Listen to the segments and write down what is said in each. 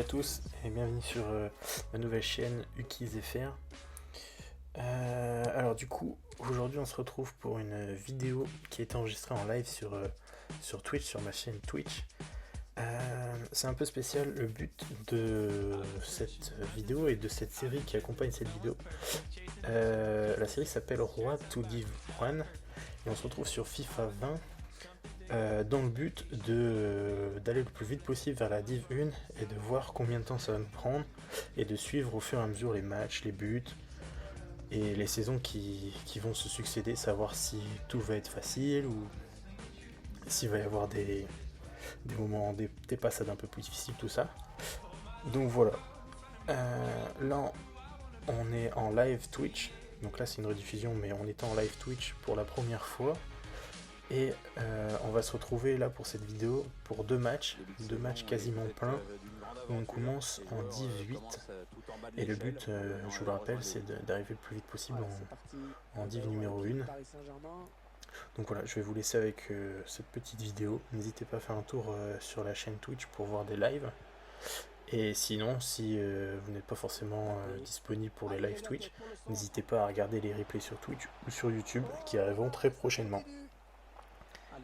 à tous et bienvenue sur ma nouvelle chaîne UkiesFR. Alors du coup, aujourd'hui on se retrouve pour une vidéo qui est enregistrée en live sur Twitch, sur ma chaîne Twitch. C'est un peu spécial, le but de cette vidéo et de cette série qui accompagne cette vidéo. La série s'appelle Road to Div 1 et on se retrouve sur FIFA 20. Dans le but d'aller le plus vite possible vers la Div 1 et de voir combien de temps ça va nous prendre et de suivre au fur et à mesure les matchs, les buts et les saisons qui vont se succéder, savoir si tout va être facile ou s'il va y avoir des moments, des passades un peu plus difficiles, tout ça. Donc voilà, là on est en live Twitch, donc là c'est une rediffusion mais on est en live Twitch pour la première fois. Et on va se retrouver là pour cette vidéo pour deux matchs quasiment pleins. On commence en Div 8 et le but, je vous le rappelle, c'est d'arriver le plus vite possible en Div numéro 1. Donc voilà, je vais vous laisser avec cette petite vidéo. N'hésitez pas à faire un tour sur la chaîne Twitch pour voir des lives. Et sinon, si vous n'êtes pas forcément disponible pour les lives Twitch, n'hésitez pas à regarder les replays sur Twitch ou sur YouTube qui arriveront très prochainement.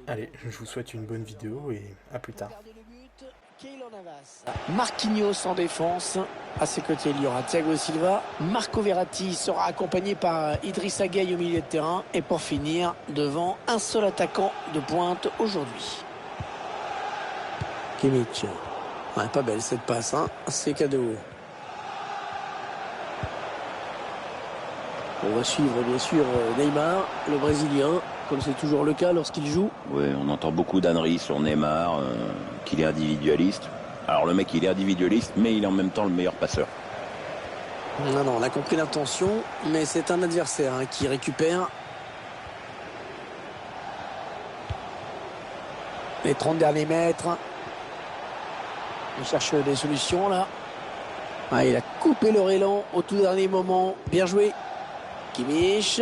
Allez, je vous souhaite une bonne vidéo et à plus tard. Marquinhos en défense. À ses côtés, il y aura Thiago Silva. Marco Verratti sera accompagné par Idrissa Gueye au milieu de terrain. Et pour finir, devant un seul attaquant de pointe aujourd'hui. Kimmich. Ouais, pas belle cette passe, hein. C'est cadeau. On va suivre bien sûr Neymar, le Brésilien, comme c'est toujours le cas lorsqu'il joue. Oui, on entend beaucoup d'âneries sur Neymar, qu'il est individualiste. Alors le mec il est individualiste, mais il est en même temps le meilleur passeur. Non, on a compris l'intention, mais c'est un adversaire qui récupère. Les 30 derniers mètres. Il cherche des solutions là. Ah, il a coupé leur élan au tout dernier moment. Bien joué. Kimmich,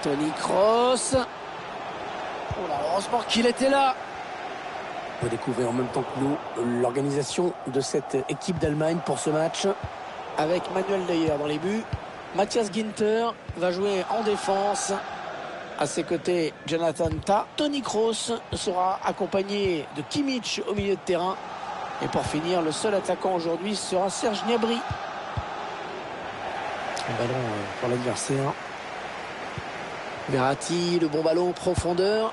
Toni Kroos. Oh là, heureusement qu'il était là. On va découvrir en même temps que nous l'organisation de cette équipe d'Allemagne pour ce match. Avec Manuel Neuer dans les buts. Matthias Ginter va jouer en défense. À ses côtés, Jonathan Tah. Toni Kroos sera accompagné de Kimmich au milieu de terrain. Et pour finir, le seul attaquant aujourd'hui sera Serge Gnabry. Le ballon pour l'adversaire. Verratti, le bon ballon en profondeur.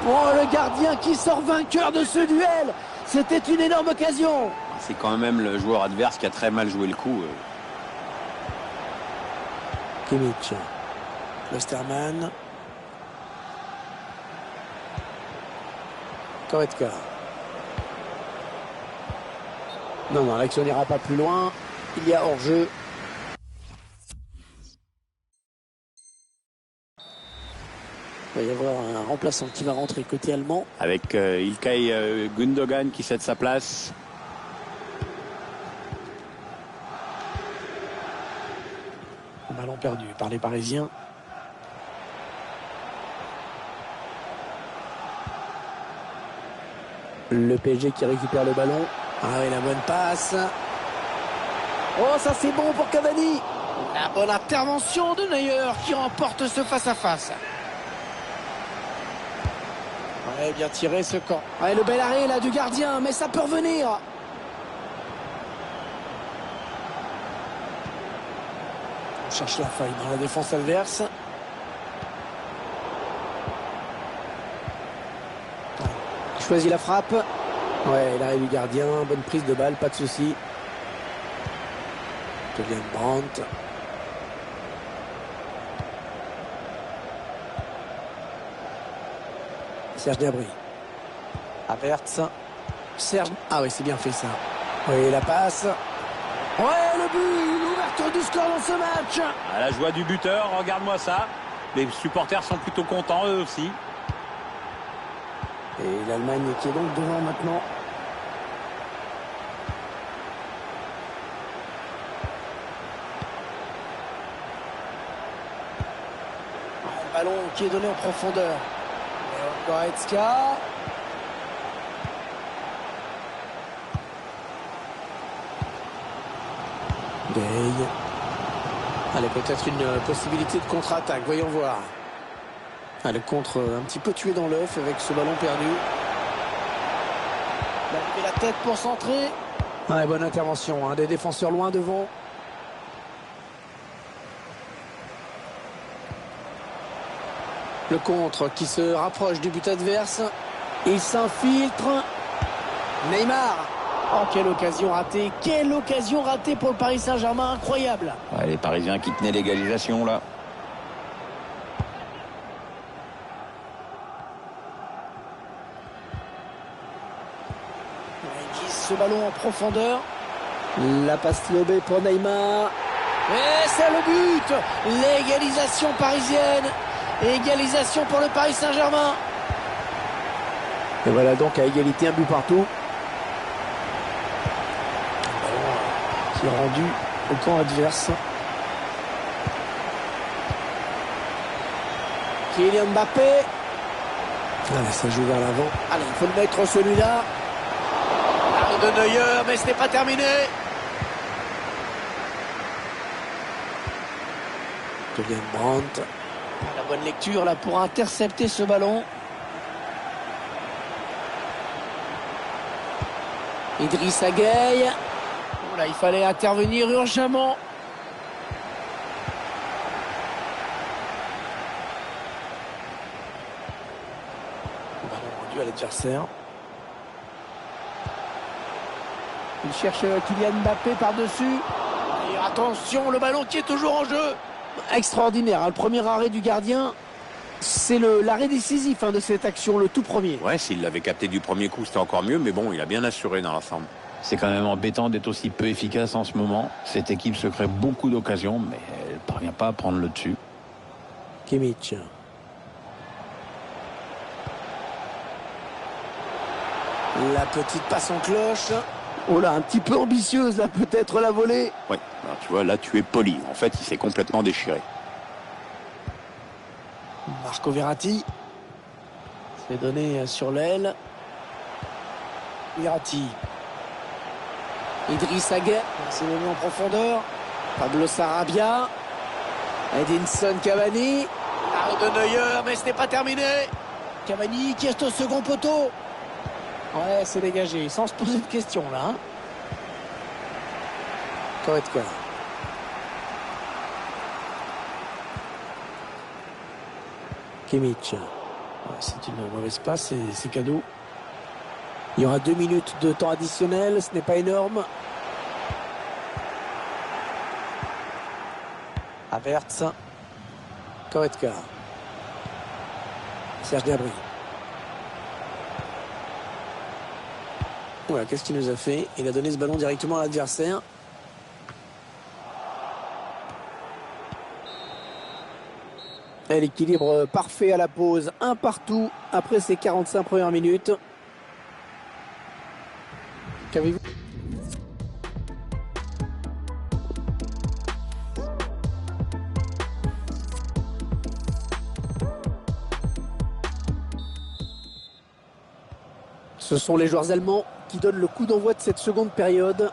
Oh, le gardien qui sort vainqueur de ce duel. C'était une énorme occasion. C'est quand même le joueur adverse qui a très mal joué le coup. Kimmich. Klostermann. Goretzka. Non, l'action n'ira pas plus loin. Il y a hors-jeu. Il va y avoir un remplaçant qui va rentrer côté allemand. Avec Ilkay Gundogan qui cède sa place. Un ballon perdu par les Parisiens. Le PSG qui récupère le ballon. Ah oui, la bonne passe. Oh, ça c'est bon pour Cavani. La bonne intervention de Neuer qui remporte ce face-à-face. Ouais, bien tiré ce camp. Ouais, le bel arrêt là du gardien, mais ça peut revenir. On cherche la faille dans la défense adverse. Il choisit la frappe. Ouais, l'arrêt du gardien, bonne prise de balle, pas de souci. Kevin Brandt. Serge Gnabry. Havertz. Serge. Ah oui, c'est bien fait ça. Oui, la passe. Ouais, le but, l'ouverture du score dans ce match. À la joie du buteur, regarde-moi ça. Les supporters sont plutôt contents eux aussi. Et l'Allemagne qui est donc devant maintenant. Le ballon qui est donné en profondeur. Goretzka. Gueye. Allez, peut-être une possibilité de contre-attaque. Voyons voir. Le contre un petit peu tué dans l'œuf avec ce ballon perdu. Il a levé la tête pour centrer. Bonne intervention, des défenseurs loin devant. Le contre qui se rapproche du but adverse. Il s'infiltre. Neymar. Oh, quelle occasion ratée. Quelle occasion ratée pour le Paris Saint-Germain. Incroyable. Ouais, les Parisiens qui tenaient l'égalisation là. Il glisse ce ballon en profondeur. La passe lobée pour Neymar. Et c'est le but. L'égalisation parisienne. Égalisation pour le Paris Saint-Germain. Et voilà donc à égalité, un but partout. Qui est rendu au camp adverse. Kylian Mbappé. Allez, ça joue vers l'avant. Allez, il faut le mettre celui-là. Arrêt de Neuer, mais ce n'est pas terminé. Julian Brandt. La bonne lecture là pour intercepter ce ballon. Idrissa Gueye. Là, il fallait intervenir urgemment. Le ballon rendu à l'adversaire. Il cherche Kylian Mbappé par-dessus. Et attention, le ballon qui est toujours en jeu. Extraordinaire, le premier arrêt du gardien. C'est l'arrêt décisif de cette action, le tout premier. Ouais, s'il l'avait capté du premier coup, c'était encore mieux, mais bon, il a bien assuré dans l'ensemble. C'est quand même embêtant d'être aussi peu efficace en ce moment. Cette équipe se crée beaucoup d'occasions, mais elle ne parvient pas à prendre le dessus. Kimmich. La petite passe en cloche. Oh là, un petit peu ambitieuse, là, peut-être la volée. Ouais, alors tu vois, là, tu es poli. En fait, il s'est complètement déchiré. Marco Verratti. C'est donné sur l'aile. Verratti. Idrissa Gueye. C'est donné en profondeur. Pablo Sarabia. Edinson Cavani. Arrêt de Neuer, mais ce n'est pas terminé. Cavani qui est au second poteau. Ouais, c'est dégagé, sans se poser de questions là. Correct quoi. Kimmich. Ouais, c'est une mauvaise passe, c'est cadeau. Il y aura 2 minutes de temps additionnel, ce n'est pas énorme. Havertz. Goretzka. Serge Gnabry. Voilà, qu'est-ce qu'il nous a fait? Il a donné ce ballon directement à l'adversaire. Et l'équilibre parfait à la pause. Un partout après ces 45 premières minutes. Qu'avez-vous? Ce sont les joueurs allemands qui donnent le coup d'envoi de cette seconde période.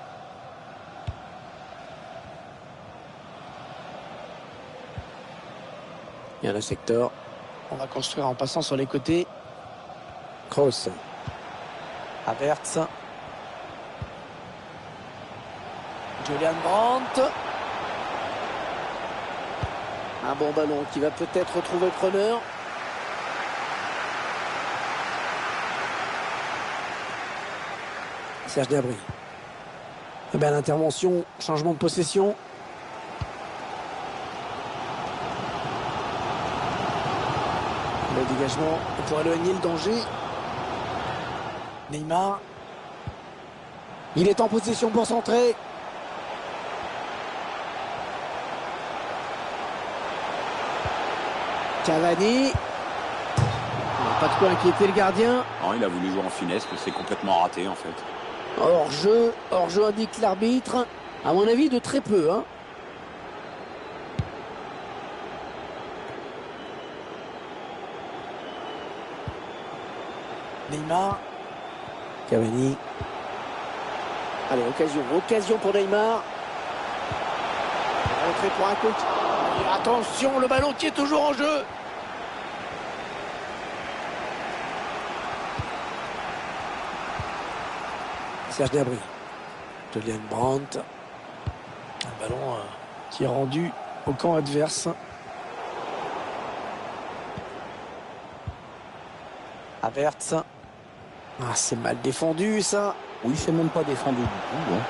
Il y a le secteur. On va construire en passant sur les côtés. Kroos. Havertz. Julian Brandt. Un bon ballon qui va peut-être retrouver le preneur. Serge Gnabry. Et bien l'intervention, changement de possession. Le dégagement pour éloigner le danger. Neymar. Il est en position pour centrer. Cavani. On n'a pas de quoi inquiéter le gardien. Non, il a voulu jouer en finesse, mais c'est complètement raté en fait. Hors-jeu indique l'arbitre. À mon avis, de très peu. Neymar. Cavani. Allez, occasion pour Neymar. Retrait pour un coach. Et attention, le ballon qui est toujours en jeu. Serge Gnabry. Julian Brandt. Un ballon qui est rendu au camp adverse. Havertz. Ah, c'est mal défendu ça. Oui, c'est même pas défendu du tout. Hein.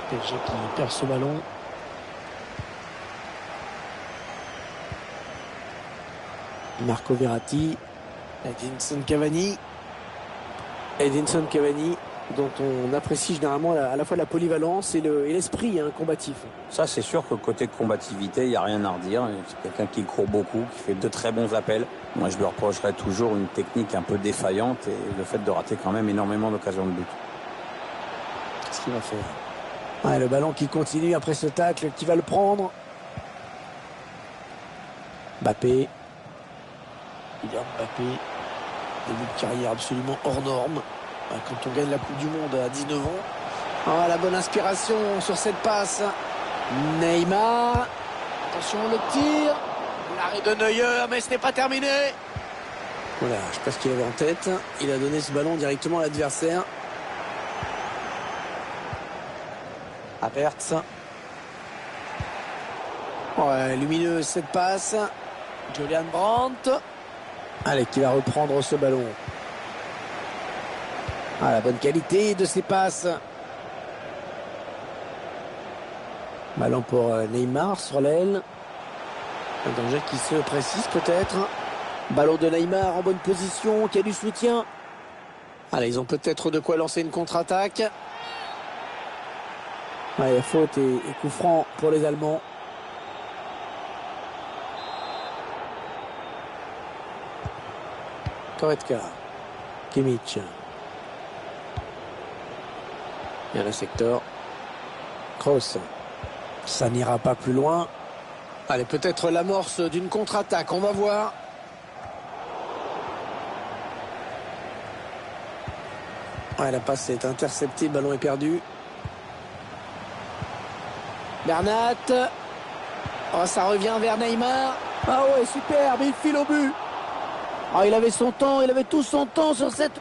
PSG qui perd ce ballon. Marco Verratti. Edinson Cavani. Edinson Cavani, dont on apprécie généralement à la fois la polyvalence et l'esprit combatif. Ça, c'est sûr que côté combativité, il n'y a rien à redire. C'est quelqu'un qui court beaucoup, qui fait de très bons appels. Moi, je lui reprocherais toujours une technique un peu défaillante et le fait de rater quand même énormément d'occasions de but. Qu'est-ce qu'il va faire? Ouais, le ballon qui continue après ce tacle, qui va le prendre. Mbappé. Kylian Mbappé. Début de carrière absolument hors norme. Quand on gagne la Coupe du Monde à 19 ans. Ah, la bonne inspiration sur cette passe. Neymar. Attention le tir. L'arrêt de Neuer, mais ce n'est pas terminé. Voilà, je sais pas ce qu'il avait en tête. Il a donné ce ballon directement à l'adversaire. Havertz. Ouais, lumineuse cette passe. Julian Brandt. Allez, qui va reprendre ce ballon. Ah, la bonne qualité de ses passes. Ballon pour Neymar sur l'aile. Un danger qui se précise peut-être. Ballon de Neymar en bonne position, qui a du soutien. Allez, ils ont peut-être de quoi lancer une contre-attaque. Allez, faute et coup franc pour les Allemands. Goretzka. Kimmich. Il y a le secteur. Kroos. Ça n'ira pas plus loin. Allez, peut-être l'amorce d'une contre-attaque. On va voir. Ouais, la passe est interceptée. Le ballon est perdu. Bernat. Oh, ça revient vers Neymar. Ah ouais, super. Mais il file au but. Oh, il avait son temps. Il avait tout son temps sur cette...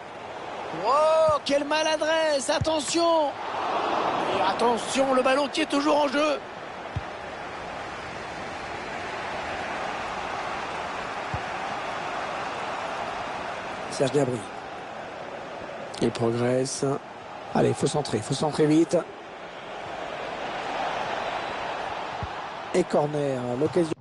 Oh, quelle maladresse. Attention. Et attention, le ballon qui est toujours en jeu. Serge Gnabry. Il progresse. Allez, il faut centrer vite. Et corner, l'occasion.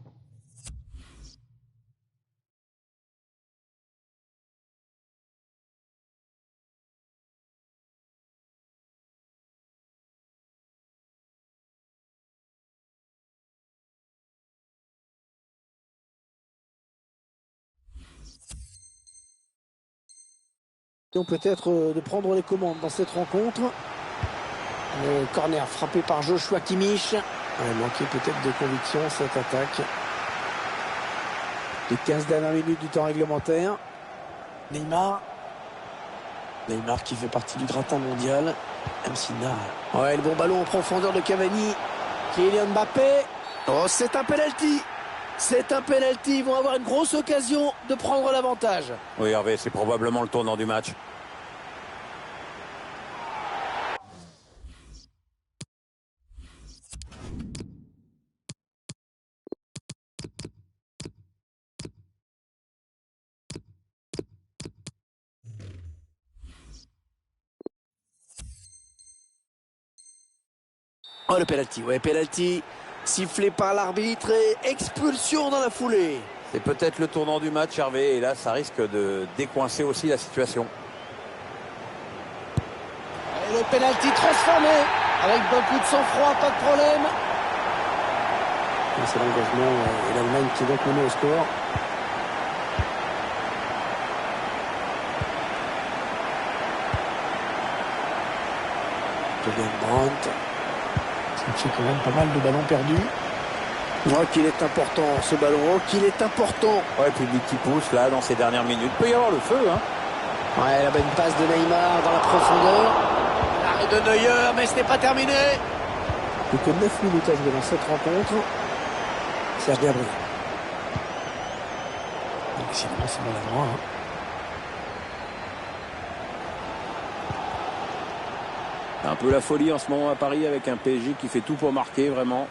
Peut-être de prendre les commandes dans cette rencontre. Le corner frappé par Joshua Kimmich. Il manquait peut-être de conviction cette attaque. Les 15 dernières minutes du temps réglementaire. Neymar. Neymar qui fait partie du gratin mondial. Msina. Ouais, le bon ballon en profondeur de Cavani. Kylian Mbappé. Oh, c'est un penalty. C'est un penalty. Ils vont avoir une grosse occasion de prendre l'avantage. Oui, Hervé, c'est probablement le tournant du match. Oh, le penalty. Ouais, penalty. Sifflé par l'arbitre et expulsion dans la foulée. C'est peut-être le tournant du match, Hervé, et là, ça risque de décoincer aussi la situation. Et le penalty transformé avec beaucoup de sang-froid, pas de problème. C'est l'engagement et l'Allemagne qui est donc menée au score. Julian Brandt. Ça fait quand même pas mal de ballons perdus. Oh, qu'il est important ce ballon, oh, qu'il est important. Ouais, public qui pousse là dans ces dernières minutes. Il peut y avoir le feu, hein. Ouais, la bonne passe de Neymar dans la profondeur. L'arrêt de Neuer, mais ce n'est pas terminé. Plus que 9 minutes à jouer dans cette rencontre. Serge Gnabry. Sinon, c'est bon l'avant. Un peu la folie en ce moment à Paris avec un PSG qui fait tout pour marquer, vraiment.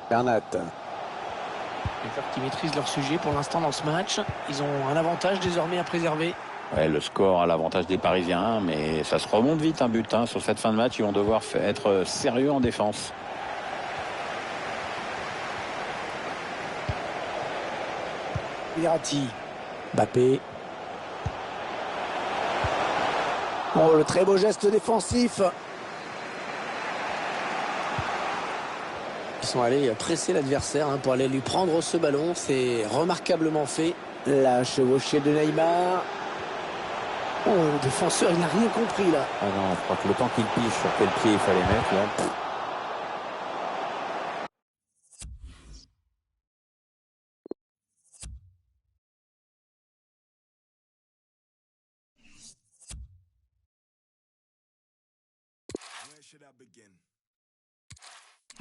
Bernat. Les joueurs qui maîtrisent leur sujet pour l'instant dans ce match. Ils ont un avantage désormais à préserver. Ouais, le score a l'avantage des Parisiens, mais ça se remonte vite un but. Sur cette fin de match, ils vont devoir être sérieux en défense. Verratti. Mbappé. Oh, le très beau geste défensif. Ils sont allés presser l'adversaire pour aller lui prendre ce ballon. C'est remarquablement fait. La chevauchée de Neymar. Oh, le défenseur, il n'a rien compris là. Ah non, je crois que le temps qu'il pige sur quel pied il fallait mettre là.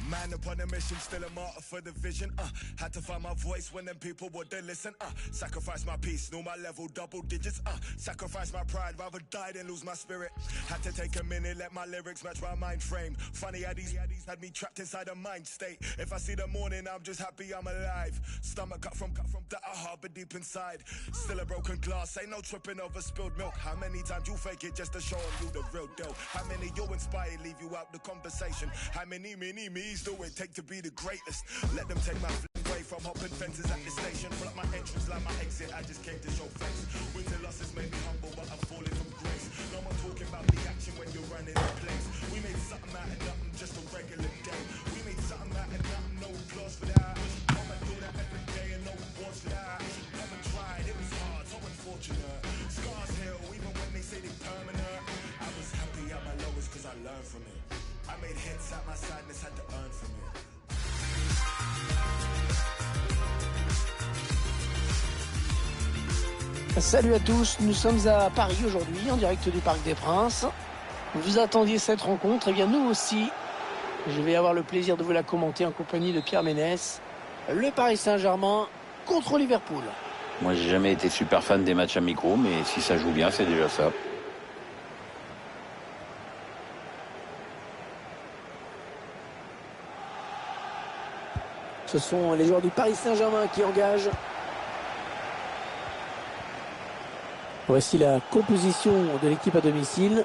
Man upon a mission, still a martyr for the vision. Had to find my voice when them people wouldn't listen. Sacrifice my peace, know my level, double digits. Sacrifice my pride, rather die than lose my spirit. Had to take a minute, let my lyrics match my mind frame. Funny how these had me trapped inside a mind state. If I see the morning, I'm just happy I'm alive. Stomach cut from that I harbor deep inside. Still a broken glass, ain't no tripping over spilled milk. How many times you fake it just to show them you the real deal? How many you inspire leave you out the conversation? How many me's do it take to be the greatest? Let them take my away from hopping fences at the station. Pull up my entrance like my exit, I just came to show face. Wins and losses made me humble, but I'm falling from grace. No more talking about the action when you're running in place. We made something out of nothing, just a regular day. We made something out of nothing, no applause for that. Come and do that every day and no rewards for that. Come and tried, it was hard, so unfortunate. Scars heal, even when they say they permanent. I was happy at my lowest cause I learned from it. I made hits at my sadness, had to earn from it. Salut à tous, nous sommes à Paris aujourd'hui, en direct du Parc des Princes. Vous attendiez cette rencontre, et bien nous aussi. Je vais avoir le plaisir de vous la commenter en compagnie de Pierre Ménès. Le Paris Saint-Germain contre Liverpool. Moi, j'ai jamais été super fan des matchs amicaux, mais si ça joue bien, c'est déjà ça. Ce sont les joueurs du Paris Saint-Germain qui engagent. Voici la composition de l'équipe à domicile.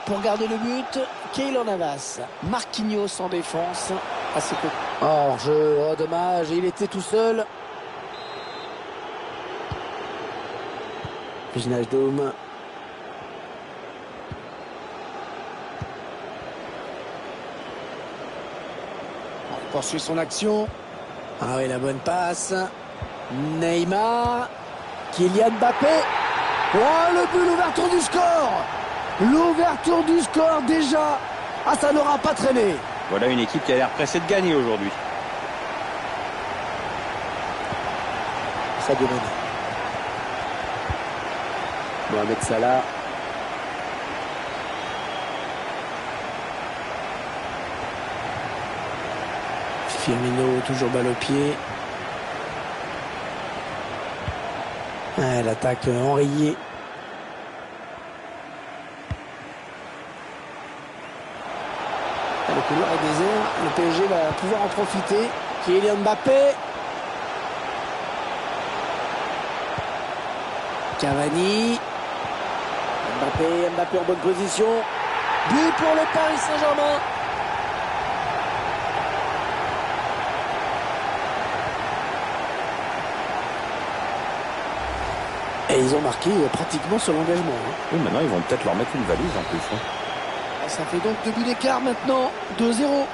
Pour garder le but, Keylor Navas, Marquinhos en défense. À ses côtés. Hors-jeu, oh dommage, il était tout seul. Ginage Dôme. Il poursuit son action. Ah oui, la bonne passe. Neymar. Kylian Mbappé. Oh, le but, l'ouverture du score. L'ouverture du score déjà. Ah, ça n'aura pas traîné. Voilà une équipe qui a l'air pressée de gagner aujourd'hui. Sadio Mané. Mohamed Salah. Firmino, toujours balle au pied. Ah, l'attaque enrayée. Le couloir est désert. Le PSG va pouvoir en profiter. Kylian Mbappé. Cavani. Mbappé en bonne position. But pour le Paris Saint-Germain. Et ils ont marqué pratiquement sur l'engagement. Oui, maintenant ils vont peut-être leur mettre une valise en plus. Ça fait donc 2 buts d'écart maintenant. 2-0.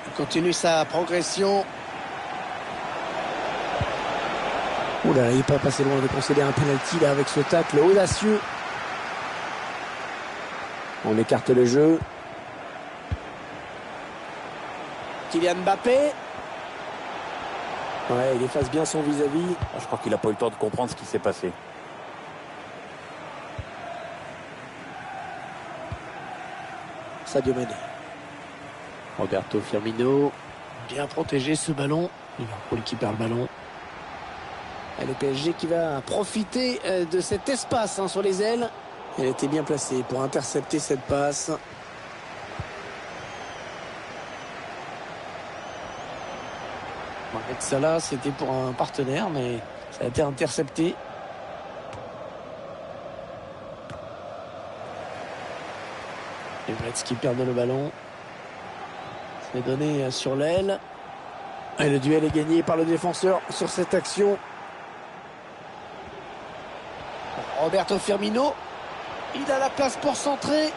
Il continue sa progression. Oula, il n'est pas passé loin de concéder un penalty là avec ce tacle audacieux. On écarte le jeu. Kylian Mbappé. Ouais, il efface bien son vis-à-vis. Je crois qu'il n'a pas eu le temps de comprendre ce qui s'est passé. Sadio Mané. Roberto Firmino. Bien protégé ce ballon. Liverpool qui perd le ballon. Et le PSG qui va profiter de cet espace sur les ailes. Elle était bien placée pour intercepter cette passe. Mohamed Salah, c'était pour un partenaire, mais ça a été intercepté. Les Reds qui perdent le ballon. C'est donné sur l'aile. Et le duel est gagné par le défenseur sur cette action. Roberto Firmino. Il a la place pour centrer.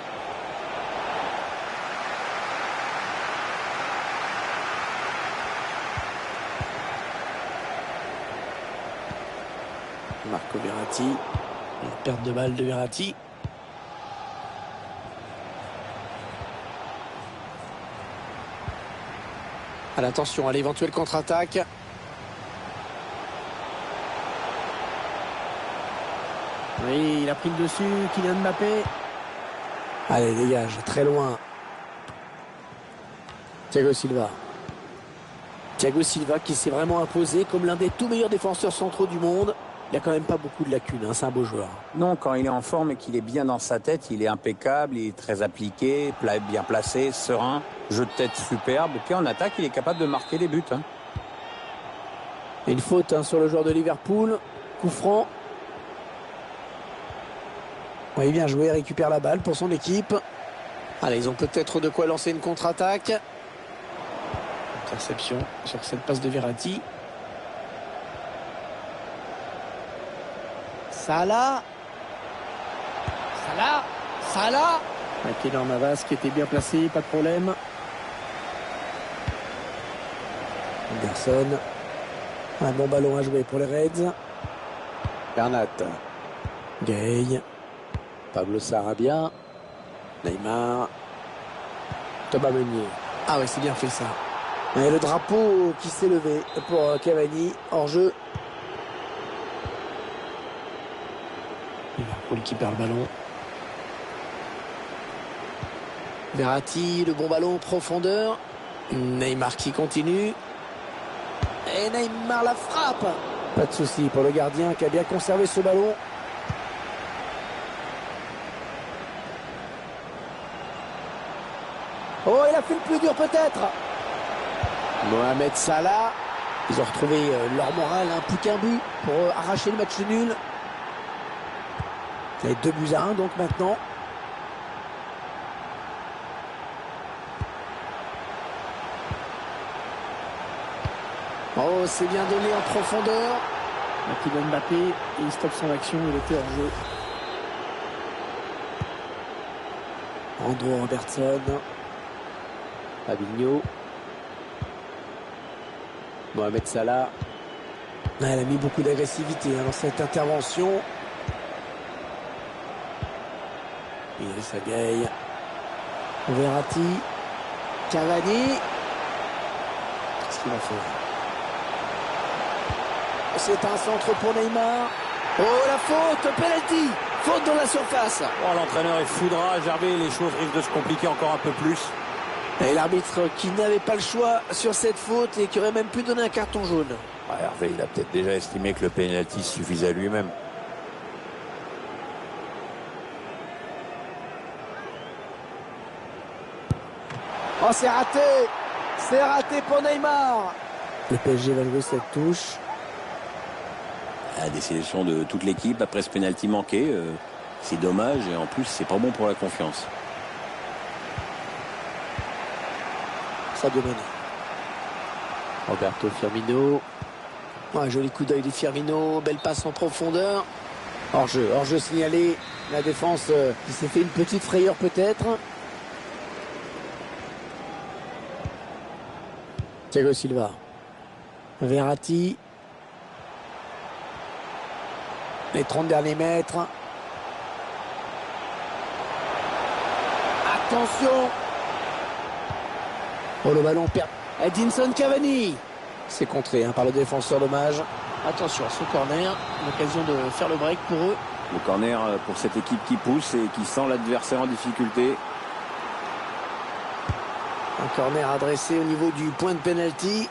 Marco Verratti. Une perte de balle de Verratti. Attention à l'éventuelle contre-attaque. Oui, il a pris le dessus, Kylian Mbappé. Allez, dégage, très loin. Thiago Silva. Thiago Silva qui s'est vraiment imposé comme l'un des tout meilleurs défenseurs centraux du monde. Il n'a quand même pas beaucoup de lacunes, c'est un beau joueur. Non, quand il est en forme et qu'il est bien dans sa tête, il est impeccable, il est très appliqué, bien placé, serein, jeu de tête superbe. Et puis en attaque, il est capable de marquer des buts. Une faute sur le joueur de Liverpool. Coup franc. Oui, bien joué, récupère la balle pour son équipe. Allez, ils ont peut-être de quoi lancer une contre-attaque. Interception sur cette passe de Verratti. Salah. Keylor Navas qui était bien placé, pas de problème. Anderson. Un bon ballon à jouer pour les Reds. Bernat. Gay. Pablo Sarabia. Neymar. Thomas Meunier. Ah ouais, c'est bien fait ça. Et le drapeau qui s'est levé pour Cavani, hors jeu. Liverpool qui perd le ballon. Verratti, le bon ballon, profondeur. Neymar qui continue. Et Neymar la frappe. Pas de souci pour le gardien qui a bien conservé ce ballon. Oh, il a fait le plus dur peut-être. Mohamed Salah. Ils ont retrouvé leur morale, plus qu'un but pour arracher le match nul. Les 2-1 donc maintenant. Oh, c'est bien donné en profondeur. Kylian Mbappé, il stoppe son action, il était hors jeu. Andrew Robertson. Fabinho. Mohamed Salah. Elle a mis beaucoup d'agressivité dans cette intervention. Idrissa Gueye. Verratti. Cavani. Qu'est-ce qu'il a fait? C'est un centre pour Neymar. Oh, la faute, penalty. Faute dans la surface. Oh, l'entraîneur est foudrage, Hervé, les choses risquent de se compliquer encore un peu plus. Et l'arbitre qui n'avait pas le choix sur cette faute et qui aurait même pu donner un carton jaune. Hervé, il a peut-être déjà estimé que le penalty suffisait à lui-même. Oh, c'est raté. C'est raté pour Neymar. Le PSG va jouer cette touche. La décision de toute l'équipe après ce penalty manqué, c'est dommage et en plus c'est pas bon pour la confiance. Sadio Mané. Roberto Firmino. Un joli coup d'œil de Firmino, belle passe en profondeur. Hors-jeu signalé. La défense qui s'est fait une petite frayeur peut-être. Thiago Silva. Verratti. Les 30 derniers mètres. Attention. Oh, le ballon Edinson Cavani. C'est contré par le défenseur, dommage. Attention à ce corner, l'occasion de faire le break pour eux. Le corner pour cette équipe qui pousse et qui sent l'adversaire en difficulté. Un corner adressé au niveau du point de pénalty.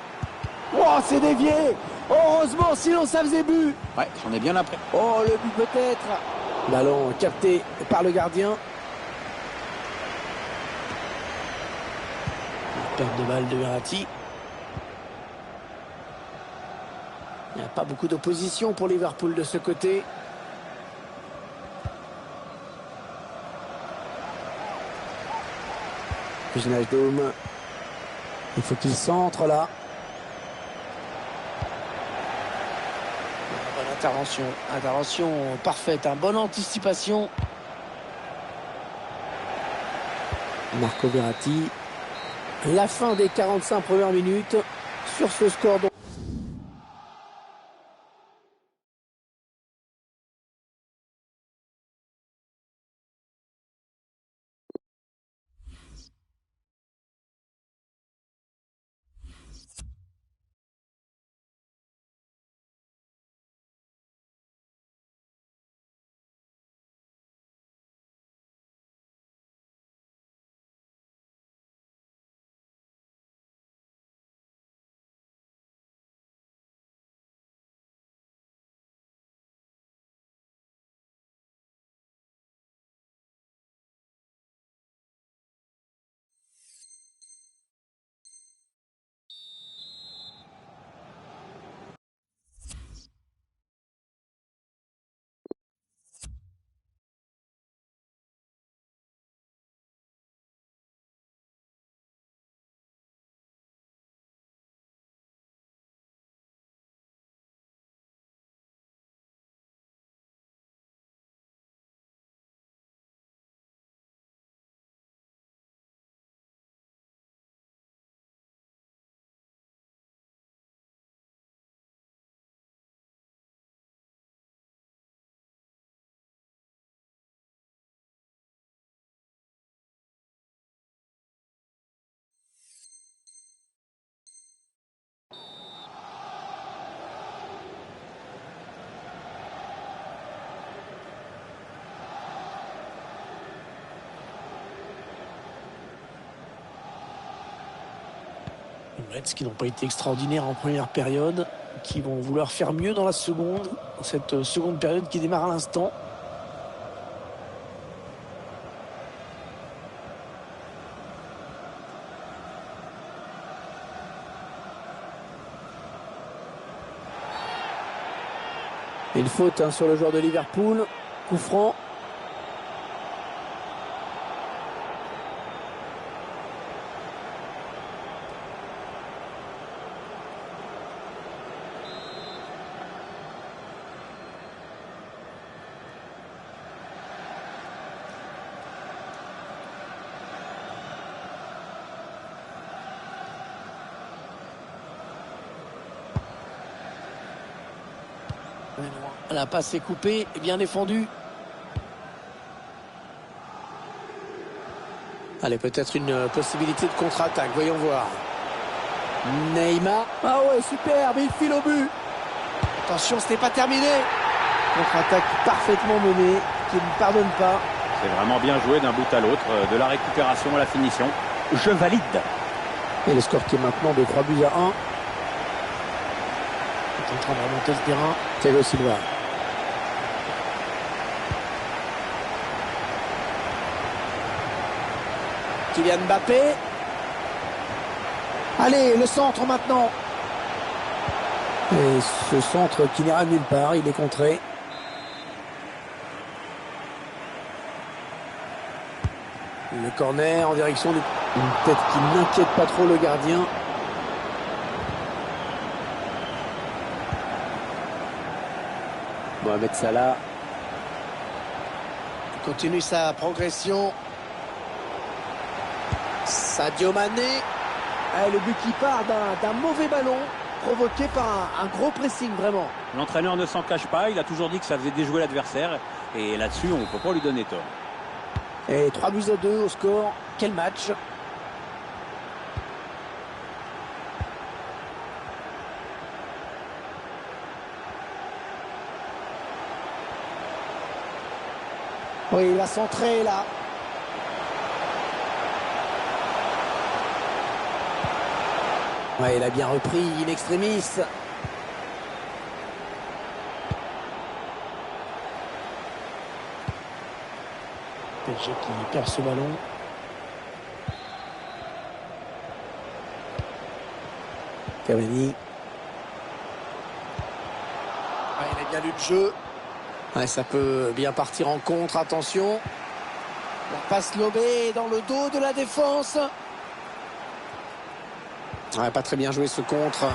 Oh, c'est dévié. Heureusement, sinon ça faisait but. Ouais, j'en ai bien après. Oh, le but peut-être. Ballon capté par le gardien. Perte de balle de Verratti. Il n'y a pas beaucoup d'opposition pour Liverpool de ce côté. Wijnaldum. Il faut qu'il centre là. Bonne intervention. Intervention parfaite. Bonne anticipation. Marco Verratti. La fin des 45 premières minutes sur ce score. Les Reds qui n'ont pas été extraordinaires en première période, qui vont vouloir faire mieux dans la seconde, cette seconde période qui démarre à l'instant. Une faute sur le joueur de Liverpool, coup franc. La passe est coupée et bien défendue. Allez, peut-être une possibilité de contre-attaque, voyons voir. Neymar. Ah ouais, superbe, il file au but. Attention, ce n'est pas terminé. Contre-attaque parfaitement menée, qui ne pardonne pas. C'est vraiment bien joué d'un bout à l'autre, de la récupération à la finition. Je valide. Et le score qui est maintenant de 3 buts à 1. Il est en train de remonter le terrain. Thiago Silva. Kylian Mbappé. Allez, le centre maintenant. Et ce centre qui n'ira nulle part, il est contré. Le corner en direction d'une tête qui n'inquiète pas trop le gardien. Mohamed Salah continue sa progression. Sadio Mané. Le but qui part d'un mauvais ballon provoqué par un gros pressing vraiment. L'entraîneur ne s'en cache pas, il a toujours dit que ça faisait déjouer l'adversaire. Et là-dessus, on ne peut pas lui donner tort. Et 3 buts à 2 au score. Quel match! Oui, il va centrer là. Ouais, il a bien repris in extremis. PSG qui perd ce ballon. Cavani. Ouais, il a bien lu le jeu. Ouais, ça peut bien partir en contre, attention. La passe lobée dans le dos de la défense. Ouais, pas très bien joué ce contre.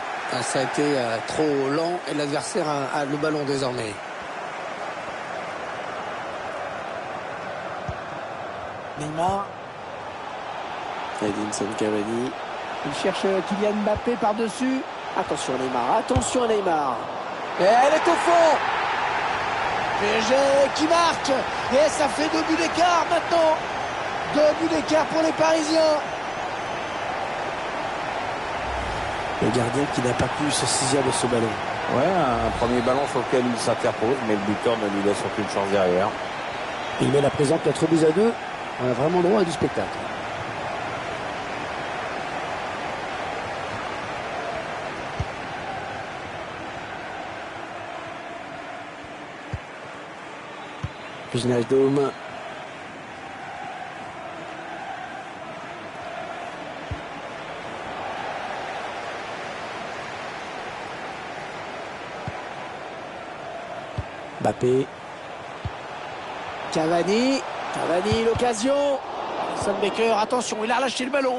Ça a été trop lent et l'adversaire a le ballon désormais. Neymar. Edinson Cavani. Il cherche Kylian Mbappé par-dessus. Attention Neymar, attention Neymar. Et elle est au fond. PSG qui marque. Et ça fait 2 buts d'écart maintenant. 2 buts d'écart pour les Parisiens. Le gardien qui n'a pas pu se saisir de ce ballon. Ouais, un premier ballon sur lequel il s'interpose, mais le buteur ne lui laisse aucune chance derrière. Il met la présente 4 buts à 2. On a vraiment droit à du spectacle. Wijnaldum. Mbappé. Cavani. Cavani, l'occasion. Alisson Becker, attention, il a relâché le ballon.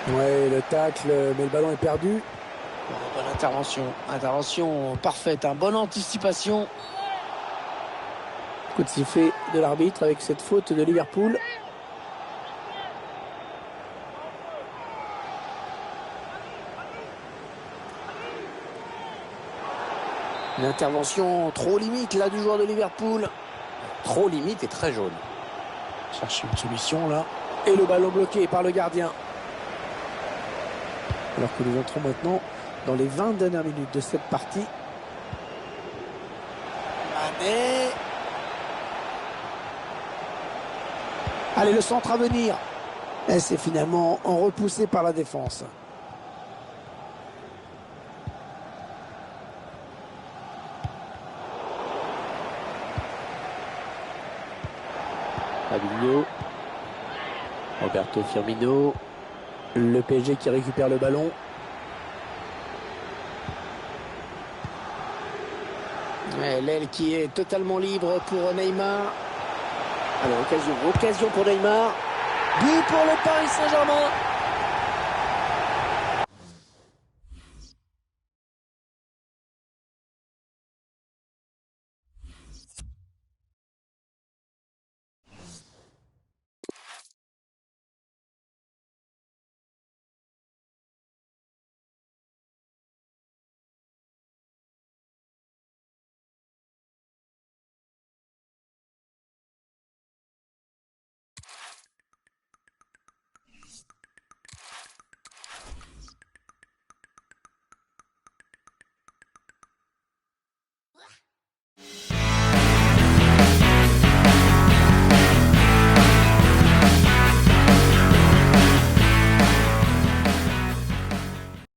Ouais, le tacle, mais le ballon est perdu. Bonne intervention. Intervention parfaite, bonne anticipation. Coup de sifflet de l'arbitre avec cette faute de Liverpool. Une intervention trop limite là du joueur de Liverpool. Trop limite et très jaune. Cherche une solution là. Et le ballon bloqué par le gardien. Alors que nous entrons maintenant dans les 20 dernières minutes de cette partie. Mané. Allez, le centre à venir. Et c'est finalement repoussé par la défense. Fabinho. Roberto Firmino. Le PSG qui récupère le ballon. L'aile qui est totalement libre pour Neymar. Alors, occasion pour Neymar. But pour le Paris Saint-Germain.